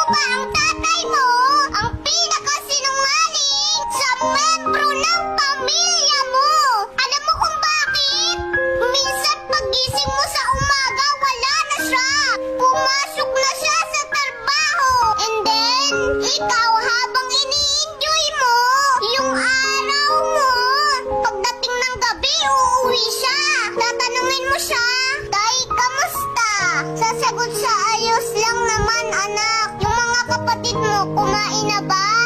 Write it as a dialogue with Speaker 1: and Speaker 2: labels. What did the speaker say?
Speaker 1: ba ang tatay mo? Ang pinakasinungaling sa membro ng pamilya mo. Alam mo kung bakit? Minsan pagising mo sa umaga, wala na siya. Pumasok na siya sa trabaho. And then, ikaw habang ini-enjoy mo yung araw mo, pagdating ng gabi, uuwi siya. Tatanungin mo siya, Tay, kamusta? Sasagot sa ayos lang naman, anak. Yung mga kapatid mo, kumain na ba?